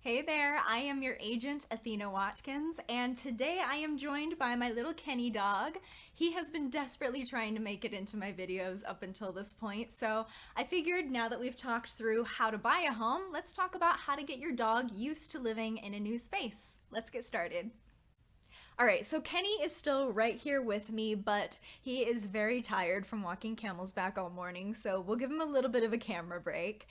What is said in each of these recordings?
Hey there, I am your agent, Athena Watkins, and today I am joined by my little Kenny dog. He has been desperately trying to make it into my videos up until this point, so I figured now that we've talked through how to buy a home, let's talk about how to get your dog used to living in a new space. Let's get started. All right, so Kenny is still right here with me, but he is very tired from walking camel's back all morning, so we'll give him a little bit of a camera break.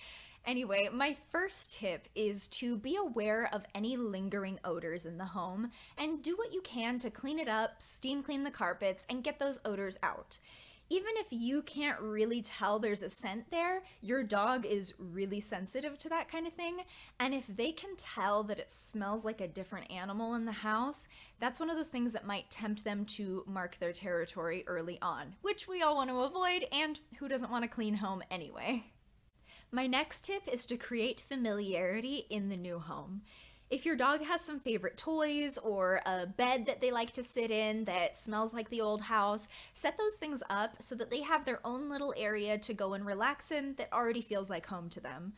Anyway, my first tip is to be aware of any lingering odors in the home and do what you can to clean it up, steam clean the carpets, and get those odors out. Even if you can't really tell there's a scent there, your dog is really sensitive to that kind of thing. And if they can tell that it smells like a different animal in the house, that's one of those things that might tempt them to mark their territory early on, which we all want to avoid, and who doesn't want a clean home anyway? My next tip is to create familiarity in the new home. If your dog has some favorite toys or a bed that they like to sit in that smells like the old house, set those things up so that they have their own little area to go and relax in that already feels like home to them.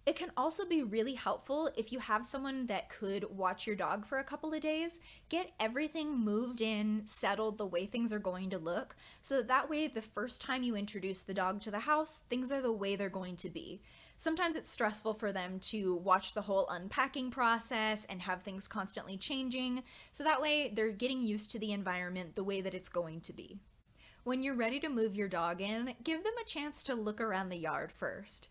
It can also be really helpful if you have someone that could watch your dog for a couple of days, get everything moved in, settled the way things are going to look, so that way the first time you introduce the dog to the house, things are the way they're going to be. Sometimes it's stressful for them to watch the whole unpacking process and have things constantly changing, so that way they're getting used to the environment the way that it's going to be. When you're ready to move your dog in, give them a chance to look around the yard first.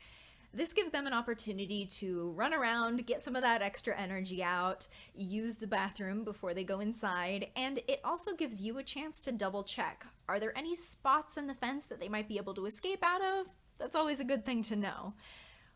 This gives them an opportunity to run around, get some of that extra energy out, use the bathroom before they go inside, and it also gives you a chance to double check. Are there any spots in the fence that they might be able to escape out of? That's always a good thing to know.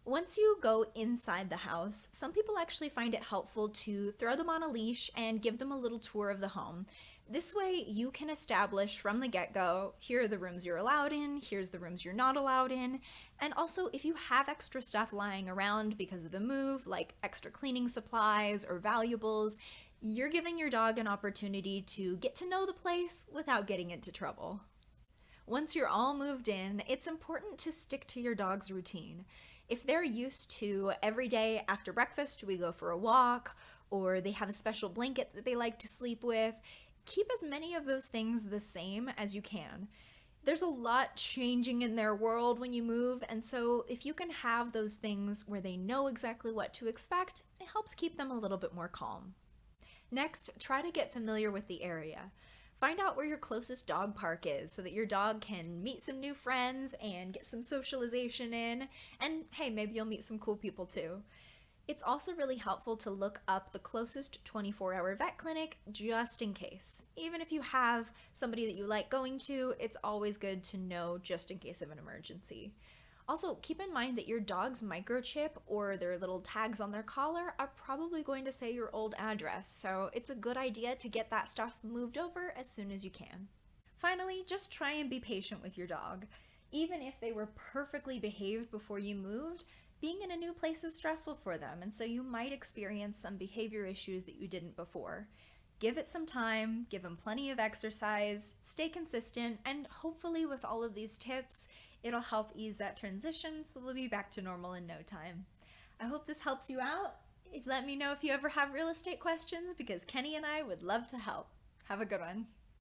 Once you go inside the house, some people actually find it helpful to throw them on a leash and give them a little tour of the home. This way you can establish from the get-go, here are the rooms you're allowed in, here's the rooms you're not allowed in, and also if you have extra stuff lying around because of the move, like extra cleaning supplies or valuables, you're giving your dog an opportunity to get to know the place without getting into trouble. Once you're all moved in, it's important to stick to your dog's routine. If they're used to every day after breakfast we go for a walk, or they have a special blanket that they like to sleep with, keep as many of those things the same as you can. There's a lot changing in their world when you move, and so if you can have those things where they know exactly what to expect, it helps keep them a little bit more calm. Next, try to get familiar with the area. Find out where your closest dog park is so that your dog can meet some new friends and get some socialization in, and hey, maybe you'll meet some cool people too. It's also really helpful to look up the closest 24-hour vet clinic just in case. Even if you have somebody that you like going to, it's always good to know just in case of an emergency. Also, keep in mind that your dog's microchip or their little tags on their collar are probably going to say your old address, so it's a good idea to get that stuff moved over as soon as you can. Finally, just try and be patient with your dog. Even if they were perfectly behaved before you moved, being in a new place is stressful for them, and so you might experience some behavior issues that you didn't before. Give it some time, give them plenty of exercise, stay consistent, and hopefully with all of these tips, it'll help ease that transition so they'll be back to normal in no time. I hope this helps you out. Let me know if you ever have real estate questions because Kenny and I would love to help. Have a good one.